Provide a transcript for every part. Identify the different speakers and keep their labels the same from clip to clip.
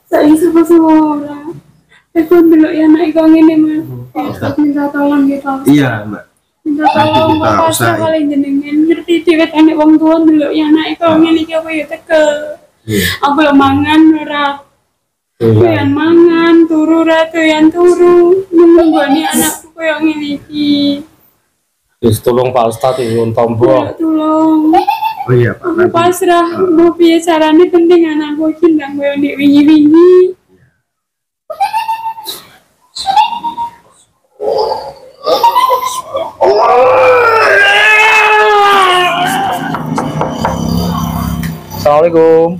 Speaker 1: Saya sama orang. Aku dulu ya naik kau ini mah. Minta tolong gitu.
Speaker 2: Iya, Mbak.
Speaker 1: Minta tolong
Speaker 2: kita
Speaker 1: bapak saya
Speaker 2: usahain.
Speaker 1: paling jenengan ngerti cewek anak wong tua dulu ya naik kau ini apa ya tekel. Aku lo mangan ora. Yang mangan turu ratu yang turu nunggu nih anakku yang ini ki.
Speaker 3: Wis tolong Pak Ustadz nyuwun tombo.
Speaker 1: Tolong.
Speaker 2: Oh iya, Pak.
Speaker 1: Aku pasrah mau piye carane penting anakku iki ndang koyo ndek wingi-wingi.
Speaker 3: Assalamualaikum.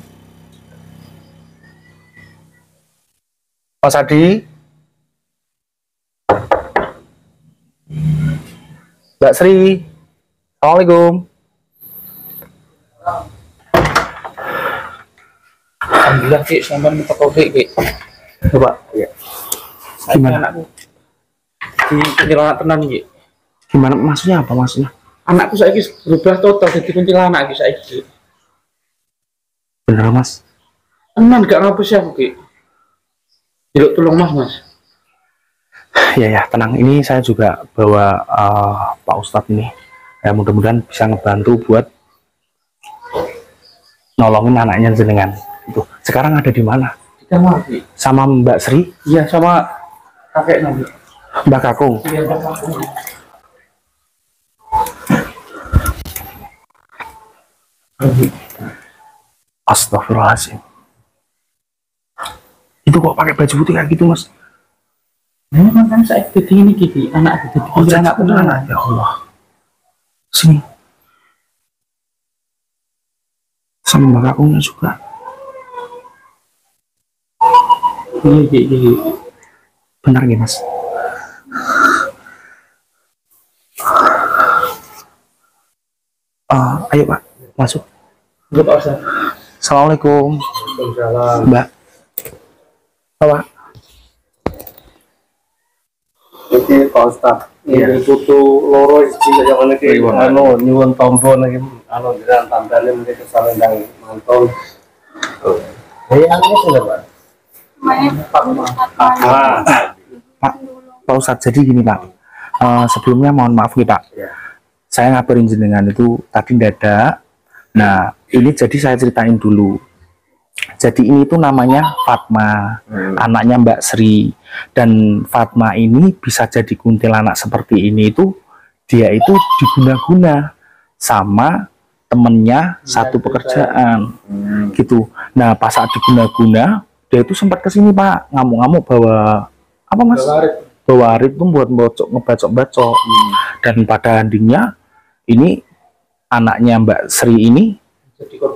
Speaker 3: Mas Adi. Mbak Sri. Assalamualaikum. Alhamdulillah Ki, sampean minta kopi Ki. Coba. Iya. Gimana anakku? Di kuntilanak tenan Ki. Gimana maksudnya apa maksudnya? Anakku saiki berubah total jadi kuntilanak Ki saiki. Bener Mas. Tenan gak ngapus ya Ki. Jaluk tolong Mas. Ya tenang, ini saya juga bawa Pak Ustadz ini. Ya mudah-mudahan bisa ngebantu buat nolongin anaknya jenengan. Itu. Sekarang ada di mana? Di kamar, Ki. Sama Mbak Sri? Iya, sama kakeknya, Ki. Mbak Kakung. Iya, Mbak Kakung. Astagfirullahaladzim. Itu kok pakai baju putih kayak gitu Mas? Nah, kan saya jadi ini gitu, anak jadi anak beneran. Ya Allah. Sini. Sama Mbak Kakungnya juga. Iya. Benar nih Mas. Ayo Pak, masuk. Assalamualaikum. Mbak. Apa?
Speaker 2: Oke, Pak Ustadz. Ini putu loro iki kaya ngene iki nyuwun tombo niki jenengan tandane mriki sarendang mantun. Anu sudah, Pak.
Speaker 3: Pak Ustadz, jadi gini Pak. Sebelumnya mohon maaf nih Pak. Saya ngabarin jenengan itu tadi dadak. Nah, ini jadi saya ceritain dulu. Jadi ini tuh namanya Fatma, anaknya Mbak Sri. Dan Fatma ini bisa jadi kuntilanak seperti ini itu, dia itu diguna-guna sama temennya satu pekerjaan, gitu. Nah pas saat diguna-guna, dia itu sempat kesini Pak, ngamuk-ngamuk bawa apa Mas? Bawa arit tuh buat ngebacok-bacok. Dan pada endingnya ini anaknya Mbak Sri ini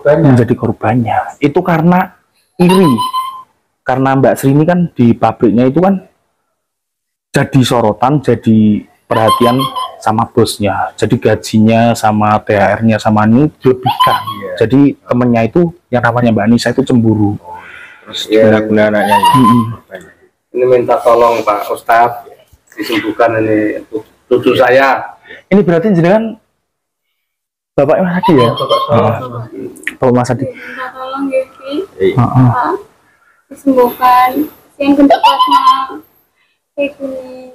Speaker 3: menjadi korbannya. Itu karena iri, karena Mbak Sri ini kan di pabriknya itu kan jadi sorotan, jadi perhatian sama bosnya, jadi gajinya sama THR-nya sama ini dilebihkan. Jadi temennya itu yang namanya Mbak Anissa itu cemburu.
Speaker 2: Terus guna anaknya ini minta tolong Pak Ustadz disembuhkan ini cucu saya.
Speaker 3: Ini berarti jenengan Bapak Mas Adi ya? Bapak Mas Adi.
Speaker 1: Minta tolong Gevi. Disembuhkan. Yang kena Fatma. Kayak gini.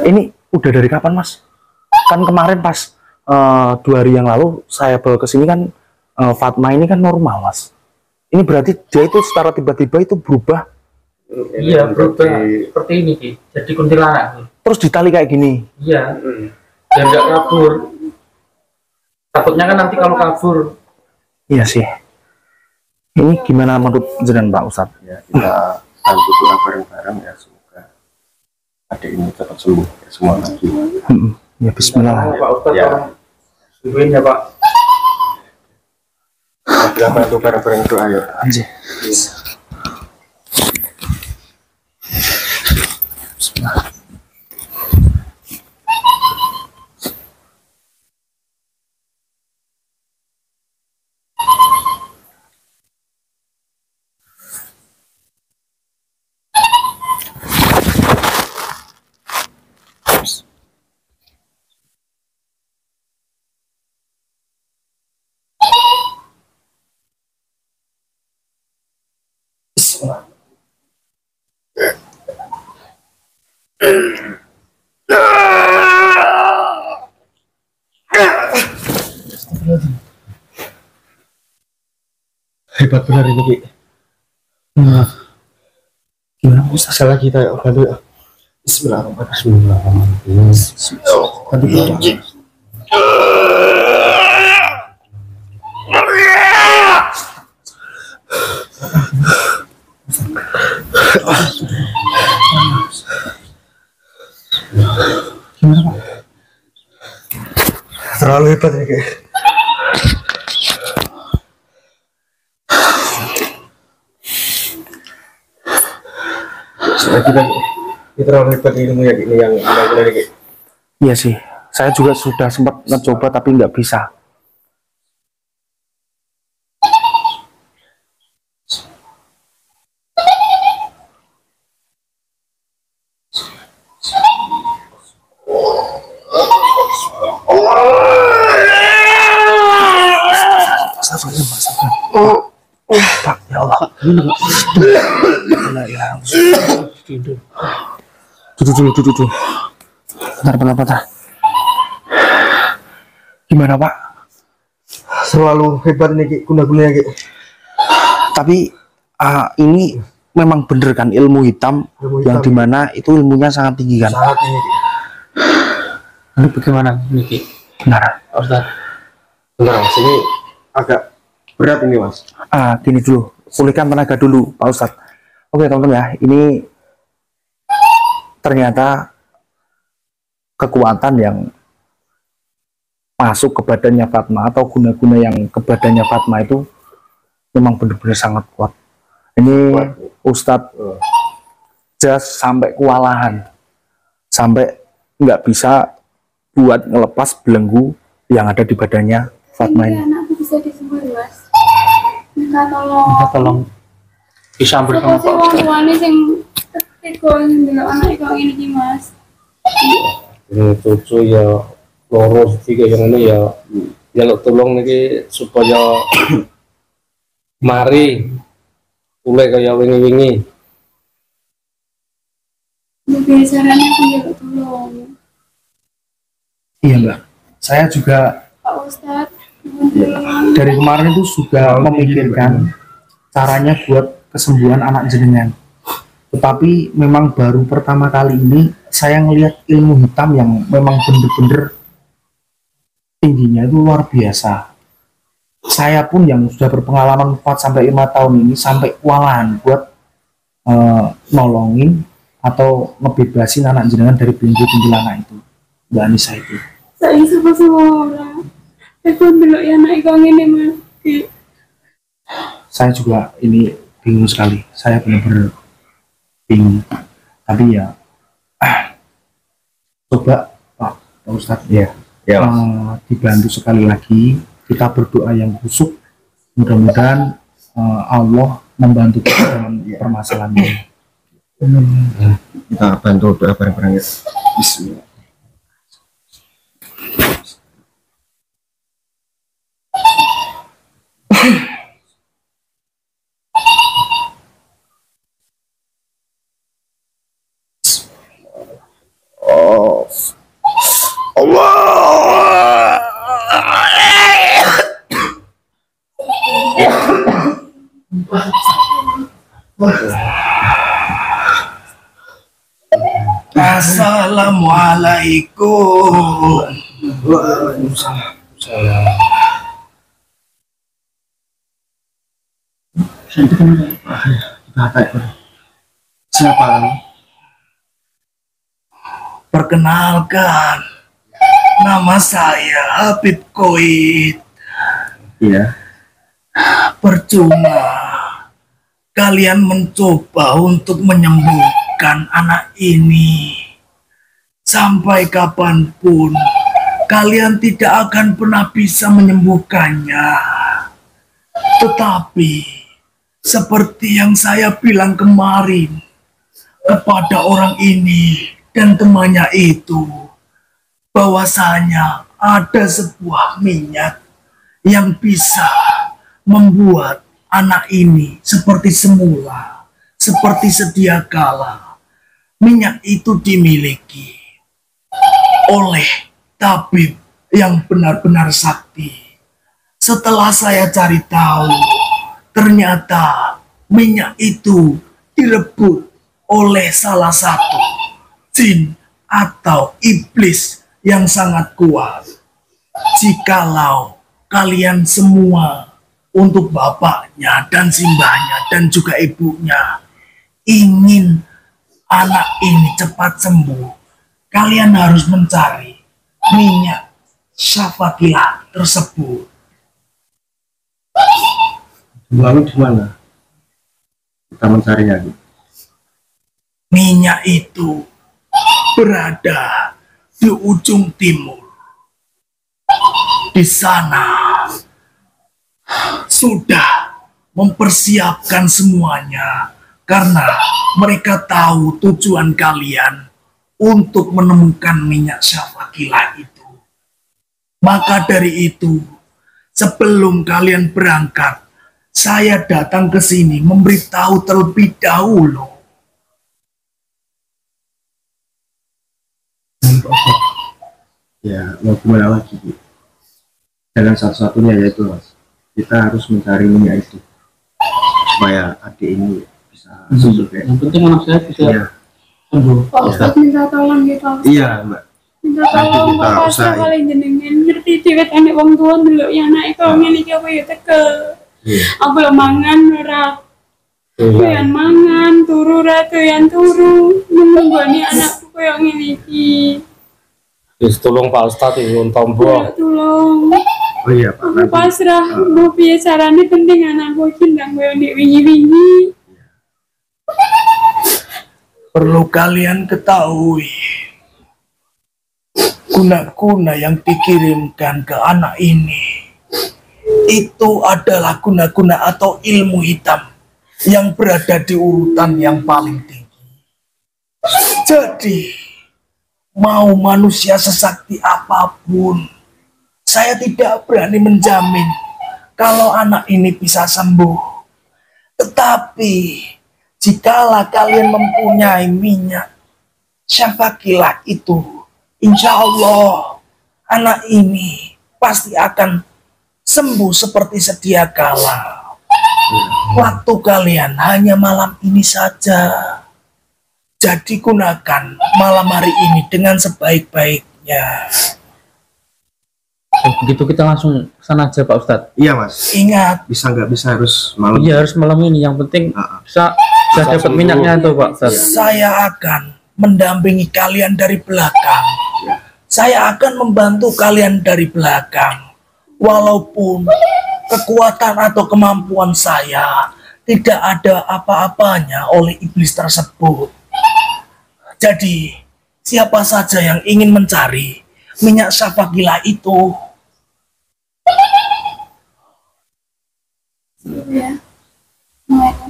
Speaker 3: Ini udah dari kapan Mas? Kan kemarin pas 2 hari yang lalu saya bawa ke sini kan Fatma ini kan normal Mas. Ini berarti dia itu secara tiba-tiba itu berubah.
Speaker 4: Iya berubah seperti ini Ki. Jadi kuntilanak.
Speaker 3: Terus ditali kayak gini.
Speaker 4: Iya. Dan nggak kabur. Takutnya kan nanti kalau kabur.
Speaker 3: Iya sih. Ini gimana menurut jenengan Pak Ustadz?
Speaker 2: Ya, kita bantu doa bareng-bareng ya, semoga adik ini cepat sembuh ya, semua lagi.
Speaker 3: Ya Bismillah.
Speaker 4: Pak Ustadz ya. Sembuhin ya Pak.
Speaker 2: Kita bantu bareng-bareng doa ya.
Speaker 3: Anjir. Bismillah.
Speaker 2: Bismillah. Hebat benar ini, Ki. Gimana bisa salah kita ya, bantu ya. Bismillahirrahmanirrahim. Bismillahirrahmanirrahim. Gimana, Pak? Terlalu hebat ya, Ki. Kita terlalu hebat ilmu ya, ini yang benar-benar, Ki.
Speaker 3: Iya sih, saya juga sudah sempat mencoba tapi nggak bisa. Pak, ya Allah. Duduk. Bentar. Gimana, Pak?
Speaker 2: Selalu hebat nih, Ki, guna-gunanya, Ki.
Speaker 3: Tapi ini memang bener kan ilmu hitam, yang dimana itu ilmunya sangat tinggi kan?
Speaker 2: Sangat tinggi, Ki.
Speaker 4: Ini bagaimana Niki?
Speaker 3: Benar.
Speaker 4: Ustaz.
Speaker 2: Benar, Mas, ini agak berat ini, Mas.
Speaker 3: Gini dulu, pulihkan tenaga dulu, Pak Ustadz. Oke, teman-teman ya, ini ternyata kekuatan yang masuk ke badannya Fatma atau guna-guna yang ke badannya Fatma itu memang benar-benar sangat kuat. Ini Ustadz just sampai kewalahan, sampai nggak bisa buat ngelepas belenggu yang ada di badannya Fatma ini.
Speaker 1: Anakku bisa disembuhin, Mas. Minta
Speaker 4: Tolong bisa bersama Pak Ustaz.
Speaker 1: Wong sing tega ndelok anak kok ngene iki, Mas.
Speaker 2: Ini cucu ya loro tiga yang ini ya jaluk tolong niki supaya mari mulai kaya wingi-wingi.
Speaker 1: Lebih caranya aku njaluk tolong.
Speaker 3: Iya, Mbak. Saya juga
Speaker 1: Pak Ustadz,
Speaker 3: dari kemarin itu sudah memikirkan caranya buat kesembuhan anak jenengan. Tetapi memang baru pertama kali ini saya ngelihat ilmu hitam yang memang bener-bener tingginya itu luar biasa. Saya pun yang sudah berpengalaman 4 sampai 5 tahun ini sampai kewalahan buat nolongin atau ngebebasin anak jenengan dari belenggu kuntilanak itu, Mbak Anissa itu.
Speaker 1: saya sama semua orang. Aku ndelok ya anak kok ngene, Mas.
Speaker 3: Saya juga ini bingung sekali. Saya benar-benar bingung. Tapi ya coba Pak Ustadz
Speaker 2: Ya,
Speaker 3: dibantu sekali lagi. Kita berdoa yang khusyuk. Mudah-mudahan Allah membantu kita dalam permasalahan ini.
Speaker 2: kita bantu doa bareng-bareng ya. Bismillah.
Speaker 3: Assalamualaikum.
Speaker 2: Siapa?
Speaker 3: Perkenalkan, nama saya Habib Koid.
Speaker 2: Iya.
Speaker 3: Percuma kalian mencoba untuk menyembuhkan anak ini. Sampai kapanpun kalian tidak akan pernah bisa menyembuhkannya. Tetapi seperti yang saya bilang kemarin kepada orang ini dan temannya itu, bahwasanya ada sebuah minyak yang bisa membuat anak ini seperti semula,
Speaker 5: seperti sedia kala minyak itu dimiliki oleh tabib yang benar-benar sakti. Setelah saya cari tahu, ternyata minyak itu direbut oleh salah satu jin atau iblis yang sangat kuat. Jikalau kalian semua untuk bapaknya dan simbahnya dan juga ibunya ingin anak ini cepat sembuh, kalian harus mencari minyak syafakilah tersebut.
Speaker 2: Lalu di mana kita mencarinya?
Speaker 5: Minyak itu berada di ujung timur. Di sana sudah mempersiapkan semuanya karena mereka tahu tujuan kalian untuk menemukan minyak syafakilah itu. Maka dari itu, sebelum kalian berangkat, saya datang ke sini memberitahu terlebih dahulu.
Speaker 2: Ya, mau gimana lagi, Bu? Jalan satu-satunya yaitu, Mas, kita harus mencari minyak itu supaya adik ini bisa sembuh.
Speaker 4: Yang penting anak saya bisa
Speaker 2: Iya,
Speaker 4: sembuh.
Speaker 1: Pak Ustadz minta tolong gitu.
Speaker 2: iya, Mbak.
Speaker 1: Minta tolong
Speaker 2: kita
Speaker 1: Bapak
Speaker 2: usahain.
Speaker 1: sekali jenengan ngerti dewet anak wong tua dulu ya naik kalau ngene iki apa ya tekel. Aku lo mangan ora. Doyan mangan turu ra doyan turu. Nunggoni anakku koyo ngene iki.
Speaker 2: Wis tolong Pak Ustadz nyuwun tombo.
Speaker 1: Tolong.
Speaker 2: Oh iya, Pak.
Speaker 1: Aku pasrah mau piye carane penting anakku iki ndang koyo ndek wingi-wingi.
Speaker 5: Perlu kalian ketahui, guna-guna yang dikirimkan ke anak ini itu adalah guna-guna atau ilmu hitam yang berada di urutan yang paling tinggi. Jadi, mau manusia sesakti apapun, saya tidak berani menjamin kalau anak ini bisa sembuh. Tetapi, jikalau kalian mempunyai minyak syafakilah itu, insya Allah anak ini pasti akan sembuh seperti sedia kala. Waktu kalian hanya malam ini saja. Jadi gunakan malam hari ini dengan sebaik-baiknya.
Speaker 4: Begitu kita langsung sana aja Pak Ustadz.
Speaker 2: Iya, Mas.
Speaker 5: Ingat,
Speaker 2: Bisa nggak bisa harus malam.
Speaker 4: Iya harus malam ini. Yang penting bisa dapat
Speaker 2: sembuh.
Speaker 4: minyaknya tuh Pak Ustadz.
Speaker 5: saya akan mendampingi kalian dari belakang. Saya akan membantu kalian dari belakang. Walaupun kekuatan atau kemampuan saya tidak ada apa-apanya oleh iblis tersebut. Jadi, siapa saja yang ingin mencari minyak syafakilah itu,
Speaker 1: Ya.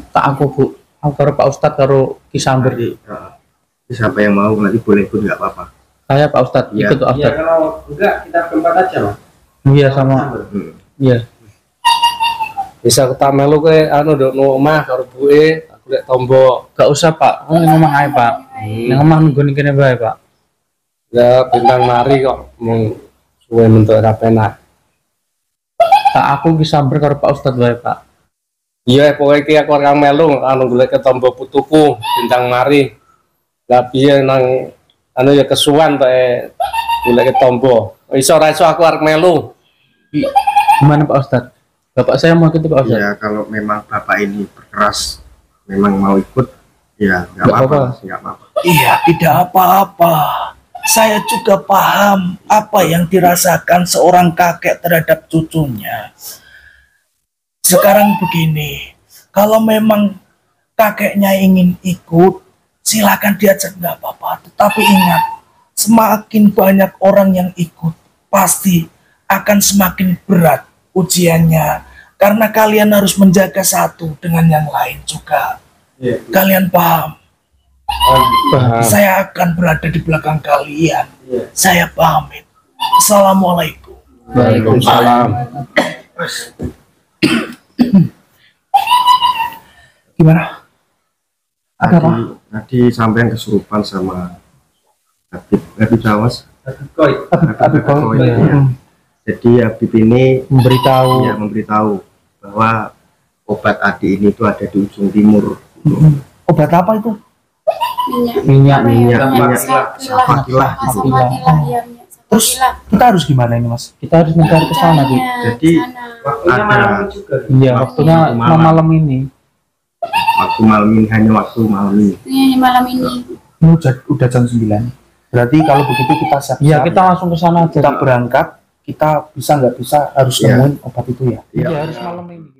Speaker 4: Tak aku Bu. Aku karo Pak Ustadz karo Kisamber.
Speaker 2: Siapa yang mau nanti boleh pun nggak apa-apa.
Speaker 4: Saya Pak Ustadz
Speaker 2: Iya.
Speaker 4: ikut Pak
Speaker 6: Ya
Speaker 4: Ustadz.
Speaker 6: kalau enggak kita berempat aja Mas.
Speaker 4: Iya sama. Iya.
Speaker 2: Bisa kita melu ke anu nduk no omah karo buke, aku lek tombo.
Speaker 4: Gak usah Pak. Oh, ngomong aja Pak. Yang ngomong nunggu kene bae Pak.
Speaker 2: Ya bintang mari kok mung suwe mentuk ra penak.
Speaker 4: Tak aku Kisamber karo Pak Ustadz bae Pak.
Speaker 2: Iya, pokoke iki aku ora melu anu golek ke tombo putuku bintang mari. Lah piye nang anu ya kesuwan to golek ke tombo. Iso ora iso aku arep melu.
Speaker 4: Gimana Pak Ustadz? Bapak saya mau ikut Pak Ustadz.
Speaker 2: Ya kalau memang bapak ini berkeras memang mau ikut ya nggak
Speaker 4: Nggak
Speaker 2: apa-apa,
Speaker 4: apa-apa.
Speaker 2: nggak apa-apa.
Speaker 5: iya tidak apa-apa. Saya juga paham apa yang dirasakan seorang kakek terhadap cucunya. Sekarang begini, kalau memang kakeknya ingin ikut, silakan diajak nggak apa-apa. Tetapi ingat, semakin banyak orang yang ikut, pasti akan semakin berat ujiannya. Karena kalian harus menjaga satu dengan yang lain juga.
Speaker 2: Iya.
Speaker 5: Kalian paham?
Speaker 2: Paham.
Speaker 5: Saya akan berada di belakang kalian. Saya pamit. Assalamualaikum.
Speaker 2: Waalaikumsalam.
Speaker 5: Gimana?
Speaker 3: Ada apa?
Speaker 7: Tadi sampean kesurupan sama Habib Jawas.
Speaker 3: Habib Koi.
Speaker 7: Ya. Jadi Habib ini memberitahu bahwa obat Adi ini itu ada di ujung timur.
Speaker 5: Obat apa itu?
Speaker 1: minyak
Speaker 7: Safakilah.
Speaker 5: Terus kita harus gimana ini, Mas?
Speaker 3: Kita harus mencari ke sana, Di.
Speaker 7: Jadi
Speaker 6: Waktunya malam juga.
Speaker 3: Iya, waktunya malam ini.
Speaker 7: waktu malam ini, hanya waktu malam ini.
Speaker 1: malam ini.
Speaker 5: Ini udah jam 9. Berarti kalau begitu kita siap.
Speaker 3: Iya, kita langsung ke sana aja.
Speaker 5: kita berangkat, kita bisa nggak bisa harus
Speaker 7: Iya.
Speaker 5: nemuin obat itu ya.
Speaker 7: Iya.
Speaker 3: Iya, harus malam ini.